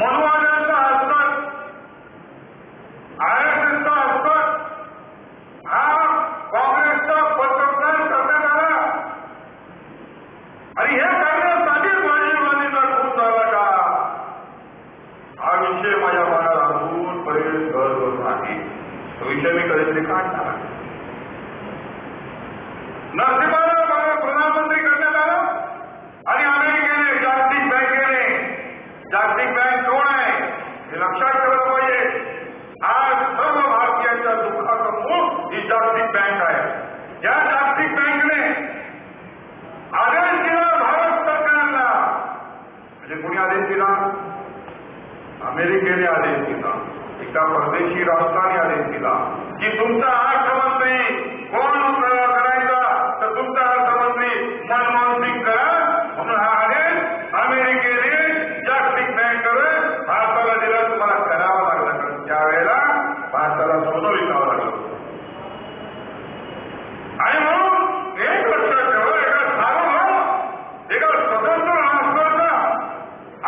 मनुवाद्यांचा हस्तक, RSSचा हस्तक हा काँग्रेसचा पत्रकार करण्यात आला आणि हे करण्यासाठी राजीवगांधींचा खून झाला का? हा विषय माझ्या मनात अजूनपर्यंत घर नाही. तो विषय मी कधीतरी काढणार आहे. नरसिंहाला प्रधानमंत्री करण्यात आलं आणि अमेरिकेने जागतिक बँक कोण आहे हे लक्षात ठेवलं पाहिजे. आज सर्व भारतीयांच्या दुःखाचं मूळ ही जागतिक बँक आहे. या जागतिक बँकेने आदेश दिला भारत सरकारला. म्हणजे कोणी आदेश दिला? अमेरिकेने आदेश दिला. एका परदेशी राष्ट्राने आदेश दिला की तुमचा अर्थमंत्री कोण करायचा, तर तुमचा अर्थमंत्री मनमोहन सिंग करा. म्हणून हा आदेश अमेरिकेने जागतिक बँकेवर भारताला दिला. तुम्हाला करावा लागला, कारण त्यावेळेला भारताला सोनं विकावं लागलं. आणि म्हणून एक लक्षात ठेवा, एका स्वतंत्र राष्ट्राचा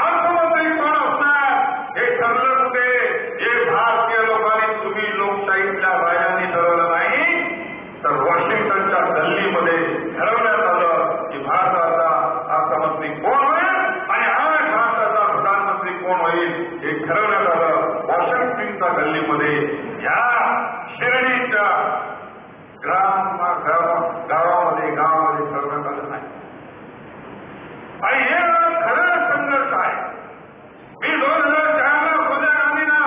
अर्थमंत्री कोण असणार हे ठरलं कुठे? हे भारतीय लोकांनी, तुम्ही लोकशाहीतल्या राजांनी ठरवलं नाही, तर वॉशिंग्टनच्या दिल्लीमध्ये ठरवण्यात आलं की भारताचा अर्थमंत्री कोण होईल आणि आज भारताचा प्रधानमंत्री कोण होईल हे ठरवण्यात आलं. वॉशिंग्टनच्या दिल्लीमध्ये या शिर्डीच्या गावामध्ये ठरवण्यात आलं नाही. आणि हे खरं संघर्ष आहे. मी 2004 ला सोनिया गांधींना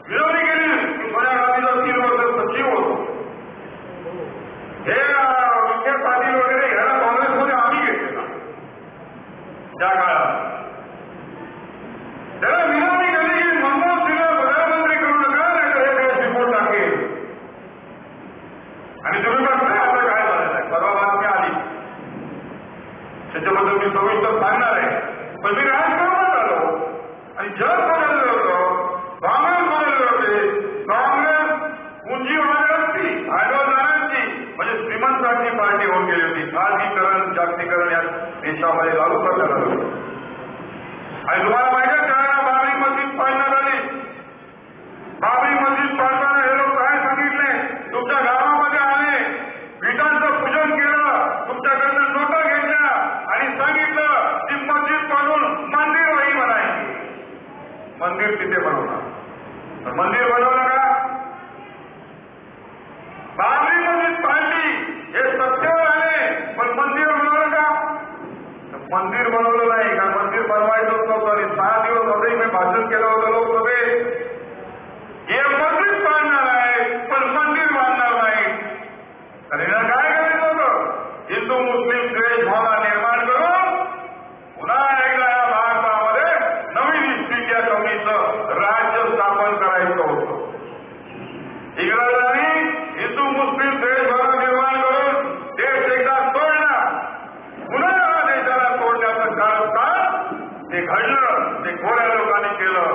विरोधी केली. सोनिया गांधीला 3 वर्ष सचिव होतो. हे विखे पाटील वगैरे ह्याला काँग्रेसमध्ये आम्ही घेतलेला त्या काळात. त्याला विरोधी केली की मनमोहन सिंगला प्रधानमंत्री करू नका, नाही तर हे देश रिपोर्ट टाकेल. आणि तुम्ही बघताय आता काय झालेलं आहे. परवा बातमी आली, त्याच्याबद्दल मी सविस्तर सांगणार आहे. पण मी राजकारणात आलो आणि जग बदललं होतं, काँग्रेस बदलले होते. काँग्रेस पुंजीवादाची, भांडवलदारांची, म्हणजे श्रीमंतांची पार्टी होऊन गेली होती. खाजगीकरण, जागतिकीकरण या देशामध्ये लागू करण्यात आलं होतं. आणि तुम्हाला माहिती आहे, त्यावेळेला बाबरी मस्जिद पाडण्यात आली. बाबरी मस्जिद पाडताना हे लोक काय सांगितले? तुमच्या गावामध्ये आले, विटांचं पूजन केलं, तुमच्याकडनं नोटा घेतल्या आणि सांगितलं की मस्जिद पाडून मंदिर वही बनायची. मंदिर तिथे बनवणार. तर मंदिर बनवलं का? बाबरी मस्जिद पाडली, हे सत्तेवर आले, पण मंदिर बनवलं का? मंदिर बनवलं नाही. का मंदिर बनवायचं होतं आणि 6 दिवस अजूनही मी भाषण केलं होतं लोकसभेत. हे मस्जिद बांधणार आहे पण मंदिर बांधणार नाही. तर हिला काय करायचं होतं? हिंदू मुस्लिम द्वेष भावना निर्माण करून पुन्हा एकदा या भारतामध्ये नवीन ईस्ट इंडिया कंपनीचं राज्य स्थापन करायचं होतं. इंग्रजांनी हिंदू मुस्लिम द्वेष भावना निर्माण करून देश एकदा तोडला. पुन्हा या देशाला तोडण्याचं काम ते घडलं, ते गोऱ्या लोकांनी केलं.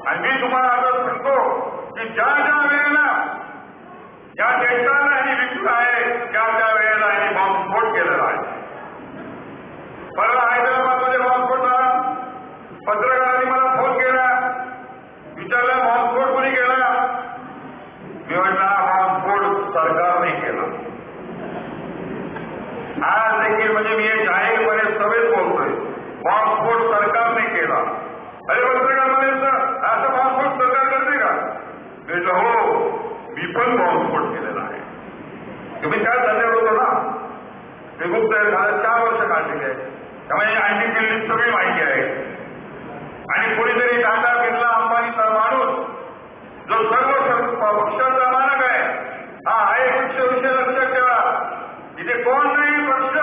आणि मी तुम्हाला आता सांगतो की ज्या ज्या वेळेला या देशाला ही विकलं आहे, त्या त्या वेळेला यांनी बॉम्बस्फोट केलेला आहे. परवा हैदराबादमध्ये बॉम्बस्फोट झाला. पत्रकारांनी मला फोन केला, विचारला बॉम्बस्फोट कोणी केला? मी म्हटलं हा बॉम्बस्फोट सरकारने केला. आज देखील म्हणजे मी हे जाहीरपणे सभेत बोलतोय, बॉम्बस्फोट सरकारने केला. अरे पत्रकार म्हणायचं असं बॉम्बस्फोट सरकार करते का? म्हटलं हो, मी पण बॉम्बस्फोट केलेला आहे. तुम्ही काय धंद्यावर होतो ना, ते गुप्त झालं 4 वर्ष काढलेले आहे. त्यामुळे आणखी दिल्लीत सगळी माहिती आहे. आणि कोणीतरी टाटा बिर्ला अंबानीचा माणूस जो सर्व पक्षाचा मालक आहे, हा एक विषय लक्षात ठेवा. इथे कोण नाही पक्ष,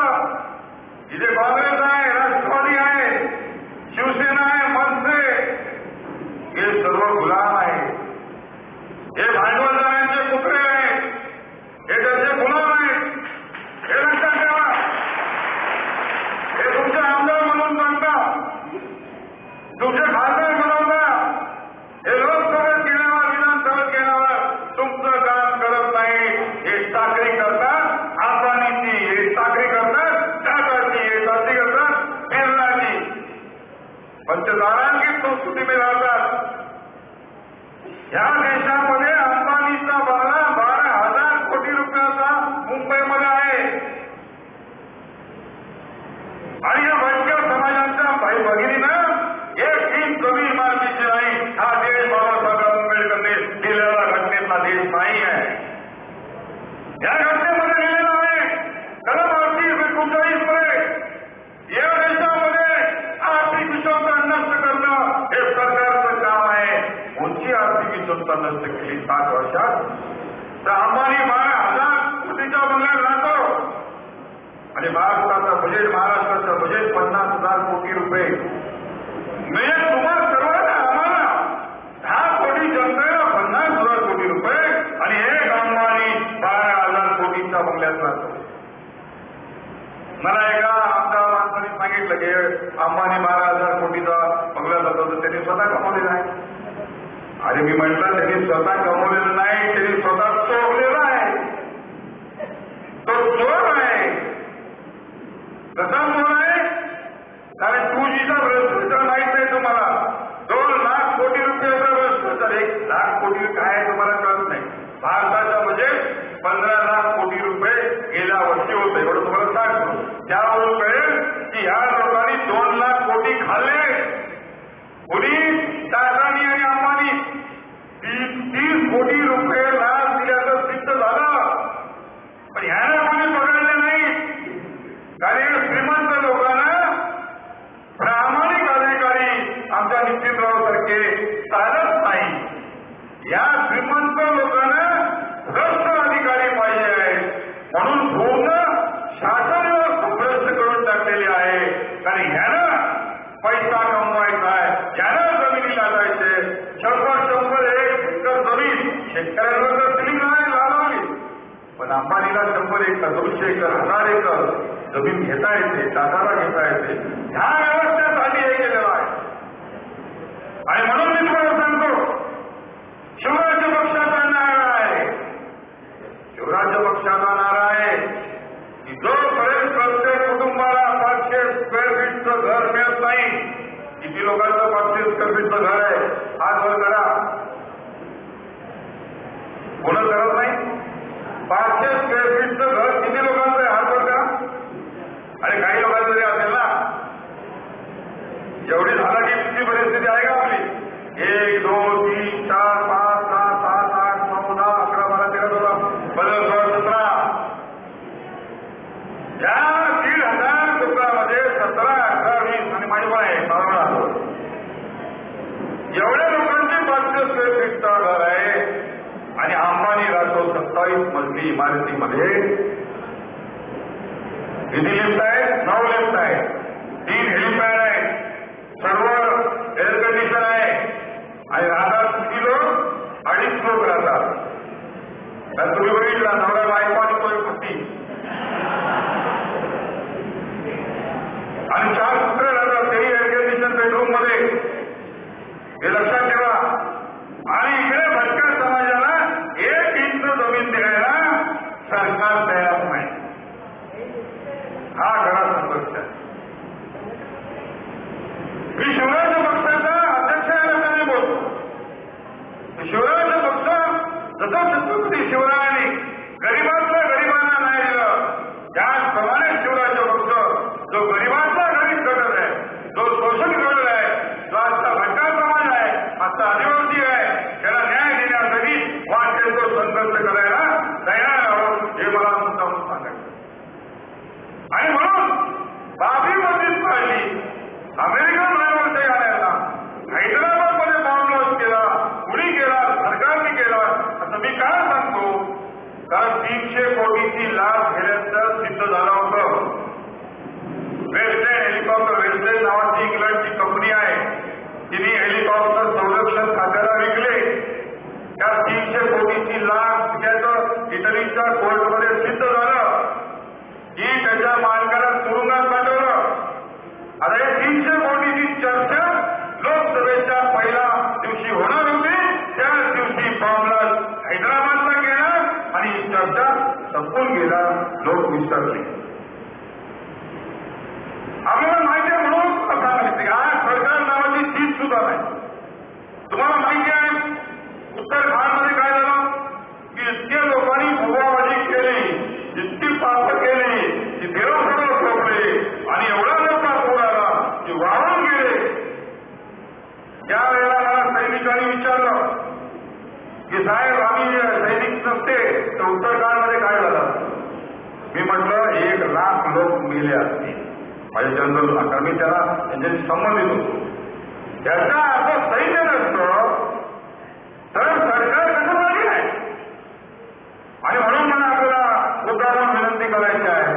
या देशामध्ये अंबानीचा बंगला 12,000 कोटी रुपयाचा मुंबईमध्ये आहे आणि या भटक्या समाजाच्या भाई भगिनीनं एक इंच कमी इमारतीची नाही. हा देश बाबासाहेब आंबेडकरने दिलेला घटनेतला देश नाही आहे. या घटनेमध्ये लिहिलेलं आहे कलम 38 मध्ये या देशामध्ये आर्थिक विषमता नष्ट करणं हे सरकारचं काम आहे. कोणती आर्थिक विषमता नष्ट केली 7 वर्षात? तर अंबानी 12,000 कोटीच्या बंगल्यात राहतो आणि महाराष्ट्राचं बजेट 50,000 कोटी रुपये. म्हणजे तुम्हाला सर्वांना आम्हाला 10 कोटी जनतेला 50,000 कोटी रुपये आणि एक अंबानी 12,000 कोटीच्या बंगल्यात राहतो. मला एका आमच्या माणसाने सांगितलं की अंबानी 12,000 कोटीचा बंगला जातो तर त्यांनी स्वतः कमवलेला आहे. अरे मी म्हटलं त्यांनी स्वतः कमवलेलं नाही, त्यांनी स्वतः चोरलेला आहे. तो चोर आहे. कसा चोर आहे? कारण 2Gचा भ्रष्टाचार माहित नाही तुम्हाला. 2 लाख कोटी रुपयाचा भ्रष्टाचार. 1 लाख कोटी काय आहे तुम्हाला कळत नाही. भारताचं बजेट 15 लाख कोटी रुपये गेल्या वर्षी होतं. एवढं तुम्हाला सांगतो. त्यावरून कळेल की ह्या लोकांनी 2 लाख कोटी खाल्ले. कुणी? टाटानी आणि अंबानी 30 कोटी रुपये लाच दिल्याचं सिद्ध झालं. पण ह्याला कोणी पकडले नाही. कारण श्रीमंत लोकांना प्रामाणिक अधिकारी आमच्या नितीनराव सारखे चालत नाही. या श्रीमंत लोकांना भ्रष्ट अधिकारी पाहिजे आहे. म्हणून पूर्ण शासन व्यवस्था भ्रष्ट करून टाकलेली आहे. कारण ह्यानं पैसा कमवायचा आहे, ज्यानं जमिनीला जायचे. 100 एकर जमीन शेतकऱ्यांवर तर सिलिंग लावली, पण अंबानीला 100 एकर 200 एकर 1000 एकर जमीन घेता येते, टाटाला घेता येते. ह्या व्यवस्थेसाठी हे केलेलं आहे. आणि म्हणून मी तुम्हाला सांगतो शिवराज्य पक्षाचा नारा आहे. शिवराज्य पक्षाचा नारा आहे की जोपर्यंत प्रत्येक कुटुंबाला 500 स्क्वेअर फीटचं घर मिळत नाही. किती लोकांचं 500 स्क्वेअर फीटचं घर आहे? हात वर करा. कोण करत नाही? 500 स्क्वेअर फीटचं घर किती लोकांचं आहे? हात वर करा. आणि काही लोकांचं तरी असेल ना. एवढी झाला की किती परिस्थिती आहे का आपली? 1 2 3 4 5 6 7 8 9 10 11 12 13 14 15 16 17 या 1,500 लोकांमध्ये 17 18 20 आणि माझी पण आहे 12 एवढ्या लोकांची 500 स्क्वेअर फीटचं घर आहे. आणि अंबानी राहतो 27 मजली इमारतीमध्ये. किती लिफ्ट आहेत? 9 लिफ्ट आहेत, 3 हेलिपॅड आहे, सर्व एअर कंडिशन आहे. आणि राहतात किती लोक? 2.5 लोक राहतात. तर तुम्ही बघितला नवरा बायको आणि तो एक पती आणि 4 कुत्रे राहतात. तेही एअर कंडिशन बेडरूम मध्ये. हे लक्षात ठेवा. आणि इकडे भटक्या समाजाला 1 इंच जमीन द्यायला सरकार तयार नाही. हा खरा संघर्ष आहे. मी शिवराज्य पक्षाचा अध्यक्ष या लोकांनी बोलतो. शिवराज्य पक्ष जसं छत्रपती शिवरायांनी गरिबातल्या गरिबांना नाही दिलं, त्याचप्रमाणे शिवराज्य पक्ष जो गरिबातला गरीब घटक आहे, जो शोषण घटक आहे, जो आजचा भटका समाज आहे, आजचा आदिवासी आहे, त्याला न्याय देण्यासाठी वाटेल तो संघर्ष करायला तयार आहोत हे मला मुद्दाम सांगायचं. आणि म्हणून बाबी मस्जिद पाहिली. अमेरिकन रायवरती आणायला हैदराबादमध्ये बॉम्ब ब्लास्ट केला. कुणी केला? सरकारने केला. असं मी काय सांगतो? कारण 300 कोटीची लाच घेण्याचं सिद्ध झालं होतं. वेस्टर्न हेलिकॉप्टर, वेस्टर्न नावाची इंग्लंडची कंपनी आहे, तिने हेलिकॉप्टर संरक्षण खात्याला विकले. त्या 300 कोटीची लाच घेण्याचं इटलीच्या कोर्टमध्ये सिद्ध झालं की त्याच्या मालकाला तुरुंगात पाठवलं. आता हे 300 कोटीची चर्चा लोकसभेच्या पहिल्या दिवशी होणार होती. त्याच दिवशी बॉम्बला हैदराबादला गेला आणि ही चर्चा संपून गेला. लोक विसरले. आपल्याला माहिती आहे म्हणून सांगायचं आज सरकार नावाची चीज सुद्धा नाही. तुम्हाला माहिती आहे उत्तराखंडमध्ये काय झालं की इतके लोकांनी भुवाबाजी केली, इतकी पाप केली की देव सगळं ठोकले आणि एवढा मोठा पूर आला की वाहून गेले. त्यावेळेला मला सैनिकांनी विचारलं की साहेब आम्ही सैनिक नसते तर उत्तराखंडमध्ये काय झालं. मी म्हटलं 1 लाख लोक मेले असतील. माझ्या जनरल कारण मी त्याला त्यांच्याशी संबंधित होतो. याचा अर्थ सैन्य नसतं तर सरकार कसं झाली आहे. आणि म्हणून मला आपल्याला उदाहरण विनंती करायची आहे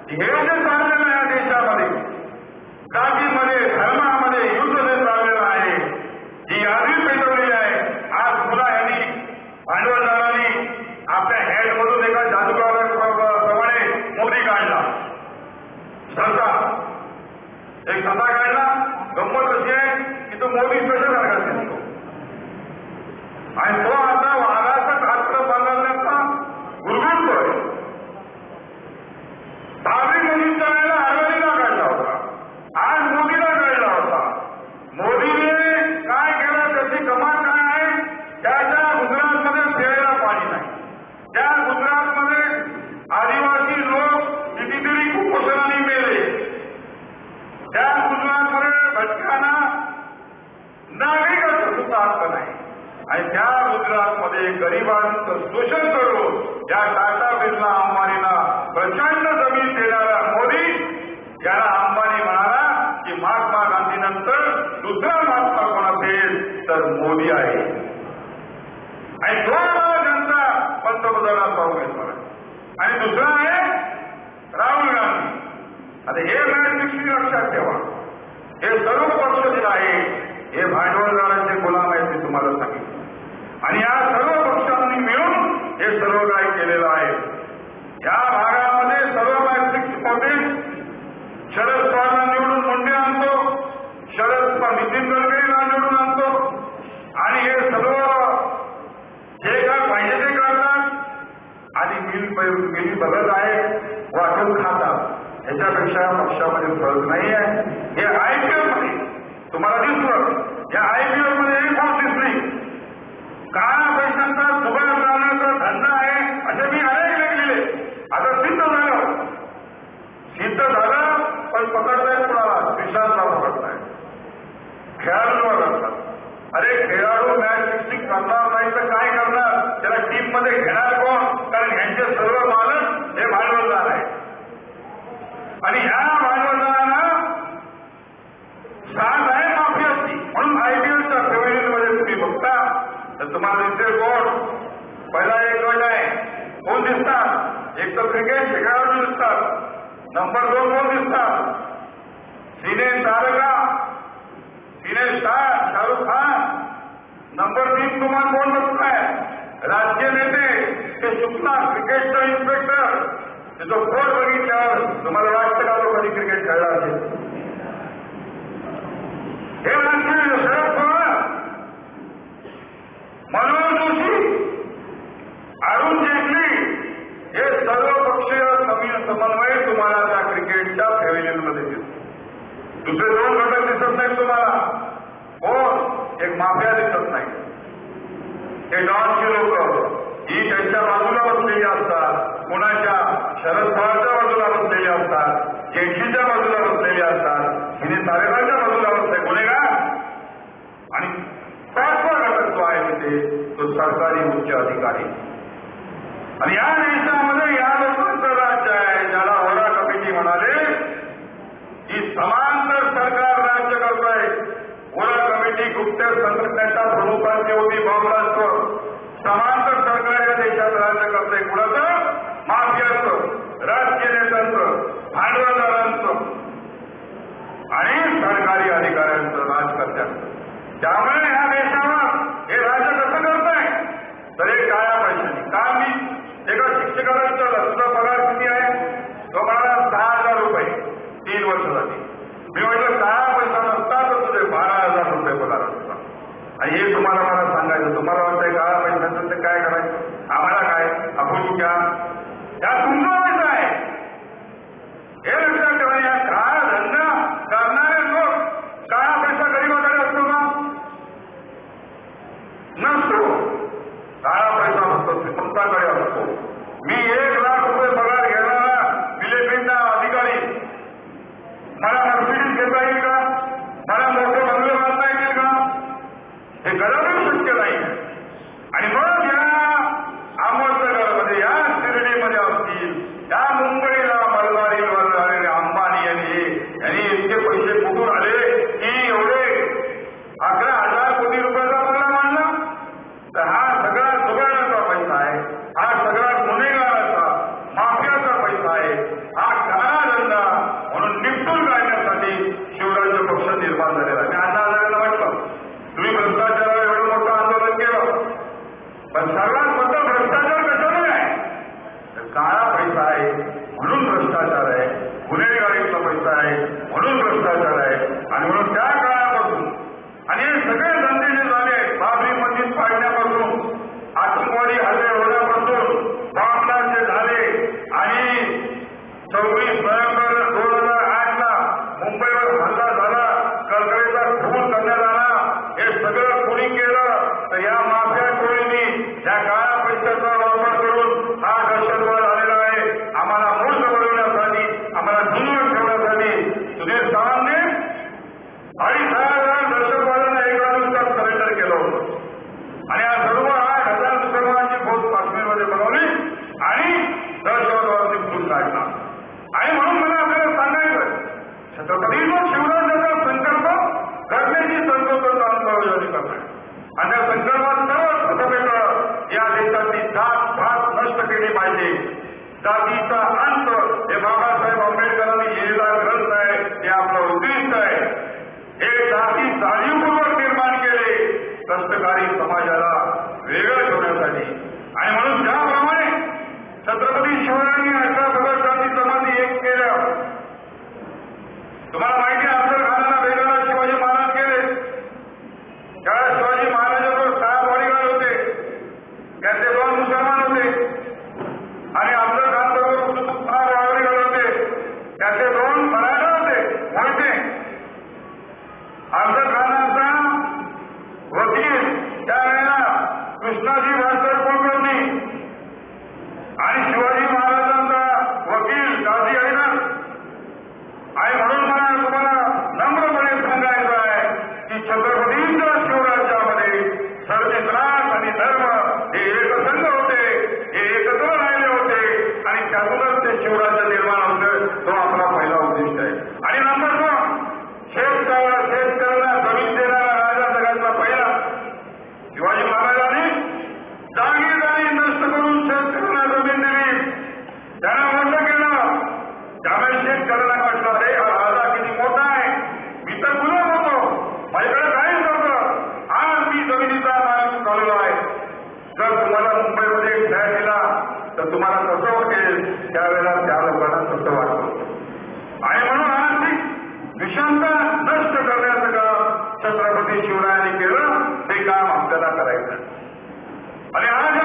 की हे जे चाललेलं आहे या देशामध्ये, जातीमध्ये धर्मामध्ये युद्ध जे चाललेलं आहे, जी यादी पेटवलेली आहे. आज पुन्हा यांनी भांडवलदारांनी आपल्या हेडमधून एका जादूगाराप्रमाणे मोदी काढला, ससा एक ससा काढला. गंमत अशी आहे की तो मोदी कशासारखा दिसतो आणि तो आता वाघाचं खात्र बांधण्याचा गुरगुरतोय. 10वी मोदींच्या वेळेला अडवाणीला काढला होता, आज मोदीला काढला होता. मोदीने काय केलं, त्याची कमाल काय आहे. त्याच्या गुजरातमध्ये प्यायला पाणी नाही. त्या गुजरातमध्ये आदिवासी लोक कितीतरी कुपोषणाने मेले. त्या गुजरातमध्ये भटक्यांना नागरिकांचा सुद्धा हक्क नाही. आणि त्या गुजरातमध्ये गरिबांचं शोषण करून या टाटा बिर्ला अंबानीला प्रचंड जमीन देणारा मोदी, याला अंबानी म्हणाला की महात्मा गांधीनंतर दुसरा महात्मा कोण असेल तर मोदी आहे. आणि तो जनता पंतप्रधानाचा उमेदवार आहे. आणि दुसरा आहे राहुल गांधी. आता हे मॅट्रिक्स लक्षात ठेवा. हे सर्व पक्ष जे आहे हे भांडवलदारांचे गुलाम आहेत, ते तुम्हाला सांगितलं. आणि या सर्व पक्षांनी मिळून हे सर्व काय केलेलं आहे. या भागामध्ये सर्व मॅट्रिक्स मध्ये शरद पवारला निवडून मुंडे आणतो, नितीन गडकरीला निवडून आणतो आणि हे सर्व जे काय पाहिजे ते करतात आणि मिली बघत आहे, वाटून खातात. ह्याच्यापेक्षा पक्षामध्ये फरक नाही आहे. हे आयपीएल मध्ये तुम्हाला दिसलं, या आयपीएल मध्ये एक गोष्ट दिसली. काळा पैशांचा जुगार लावण्याचा धंदा आहे असे मी अनेक लेखलेले. आता सिद्ध झालं पण पकडताय कुणाला, विशालला पकडताय, खेळाडूंना करतात. अरे खेळाडू मॅच फिक्सिंग करणार नाही तर काय करणार, त्याला टीम मध्ये घेणार कोण. कारण ह्यांचे सर्व मालक हे भांडवलदार आहे. आणि ह्या भांडवलदारांना साथ आहे माफियाची. म्हणून आयपीएलच्या फेव्हरिटमध्ये तुम्ही बघता तर तुम्हाला दिसते कोण. पहिला एक गट आहे, कोण दिसतात. एक तर क्रिकेटचे खेळाडू दिसतात. नंबर 2 कोण दिसतात, सिने तारका, सिने स्टार शाहरुख खान. नंबर 3 तुम्हाला कोण बघताय, राजकीय नेते ते शुक्ला, क्रिकेटचा इन्स्पेक्टर. तो कोण बघितल्यावर तुम्हाला वाटतं का लोकांनी क्रिकेट खेळला असेल. हे राजकीय शरद पवार, मनोहर जोशी, अरुण जेटली, हे सर्व पक्षीय समन्वय तुम्हाला त्या क्रिकेटच्या फेव्हिलियनमध्ये दिसतो. दुसरे 2 घटक दिसत नाहीत तुम्हाला. कोण, एक माफिया दिसत नाही. हे डॉनची लोक ही त्यांच्या बाजूला बसलेली असतात, कोणाच्या शरद पवारच्या बाजूला बसलेली असतात, जेटलीच्या बाजूला बसलेली असतात, हिने तारेकांच्या बाजूला बसले गुन्हेगार. आणि 5वा घटक जो आहे तिथे तो सरकारी उच्च अधिकारी. आणि या देशामध्ये या लोकांचं राज्य आहे ज्याला होरा कमिटी म्हणाले की समांतर सरकार राज्य करत आहे. होरा कमिटी गुप्त संघटनेच्या प्रमुखांची होती, बॉम्बलास्टर. समांतर सरकार या देशात राज्य करते. कुणाचं, माफियाचं, राजकीय नेत्यांचं, भांडवलदारांचं आणि सरकारी अधिकाऱ्यांचं, राजकर्त्यांचं. त्यामुळे ह्या देशावर हे राज्य कसं करताय तर हे काळ्या पैशाने. काल मी एका शिक्षकाला विचारलं तुझा पगार किती आहे, तो म्हणाला 6,000 रुपये 3 वर्ष झाली. मी म्हटलं 6 पैसा नसता तर तुझे 12,000 रुपये पगार असता. आणि हे तुम्हाला मला सांगायचं, तुम्हाला वाटतंय काळा पैशाचं ते काय करायचं, आम्हाला काय, आपण क्या, या तुमचा पैसा आहे. हे लक्षात ठेवा. या काळा धंदा करणारे लोक, काळा पैसा गरीबाकडे असतो का, नसतो. हे कदापि शक्य नाही. आणि मग या अहमदनगरमध्ये, या शिर्डीमध्ये असतील, या मुंबईला मलबारीवर झालेले अंबानी यांनी इतके पैसे कुठून आले की एवढे 11,000 कोटी रुपयाचा बंगला मांडला? तर हा सगळा जुगाराचा पैसा आहे, हा सगळा गुन्हेगाराचा माफियाचा पैसा आहे, हा काळा धंदा म्हणून निपटून काढण्यासाठी शिवराज्य पक्ष निर्माण झालेला. मी अण्णा हजारेला म्हटलं, तुम्ही भ्रष्टाचारावर एवढं मोठं आंदोलन केलं, पण सर्वात मोठा भ्रष्टाचार कशाने आहे? तर काळा पैसा आहे म्हणून भ्रष्टाचार आहे, गुन्हेगारीचा पैसा आहे म्हणून भ्रष्टाचार आहे. आणि म्हणून त्या काळापासून आणि हे सगळे धंदे जे झाले, बाबरी मस्जिद पाडण्यापासून, आतंकवादी हल्ले होण्यापासून, बॉम्बलाचे झाले आणि 26 नोव्हेंबर 2008ला मुंबईवर हल्ला झाला, कळकळीचा खून करण्यात आला. हे सगळं कोणी केलं? तर या माफिया टोळींनी या काळ्या पैशाचा वापर करून हा दहशतवाद आलेला आहे. आम्हाला मूर्ख बनवण्यासाठी, आम्हाला धुंदून ठेवण्यासाठी सुधीर सावंतने 2,500 दहशतवाद्यांना एका दिवसात सरेंडर केलं होतं. आणि या सर्व 8,000 मुसलमानांची फौज काश्मीरमध्ये बनवली आणि दहशतवादावरती फूट काढला. आणि म्हणून मला आपल्याला सांगायचं, छत्रपतींचा शिवराज्याचा संकल्प करण्याची संकल्पना अंमलबजावणी करणार. आणि त्या संकल्पात सर्व प्रथमेत या देशाची जात भात नष्ट केली पाहिजे. जातीचा अंत हे बाबासाहेब आंबेडकरांनी लिहिलेला ग्रंथ आहे, हे आपलं उद्दिष्ट आहे. हे जाती जाणीवपूर्वक निर्माण केले कष्टकारी समाजाला वेगळं ठेवण्यासाठी. आणि म्हणून ज्याप्रमाणे छत्रपती शिवरायांनी 18 भगत जाती जमाती एक केल्या, तुम्हाला माहिती आहे अफजल खानाला वेगाला शिवाजी महाराज केले. त्यावेळेस शिवाजी महाराजांवर 6 बॉडीगार्ड होते, त्यातले 2 मुसलमान होते. आणि अफजल खान बरोबर 6 बॉडीगार्ड होते, त्यातले 2 मराठा होते, मोहिते. अफजल खानाचा वकील त्यावेळेला कृष्णाजी भास्कर कुलकर्णी आणि शिवाजी महाराजांचा वकील काझी ऐनाथ. आणि म्हणून मला तुम्हाला नम्रपणे सांगायचं आहे की छत्रपतींच्या शिवराज्यामध्ये सरचित्रास आणि धर्म हे एकसंघ होते, हे एकत्र राहिले होते आणि त्यातूनच ते शिवराज्य निर्माण होतं. तो आपला पहिला उद्दिष्ट आहे. आणि नंबर 2, शेतकऱ्याला जमीन देणारा राजा जगातला पहिला. शिवाजी महाराजांनी जागीर नष्ट करून शेतकऱ्यांना जमीन दिली, त्यांना मोठं केलं. त्यामुळे शेतकऱ्याला म्हटलं, अरे हा राजा किती मोठा आहे, मी तर गुलाम होतो, माझ्याकडे काहीच नव्हतं, आज मी जमिनीचा मालक झालेलो आहे. जर तुम्हाला मुंबईमध्ये एक फ्लॅट दिला तर तुम्हाला कसं वाटेल? त्यावेळेला त्या लोकांना कसं वाटतं. आणि म्हणून आर्थिक विषमता नष्ट करण्याचं काम छत्रपती शिवरायांनी केलं. ते काम आपल्याला करायचं. आणि आज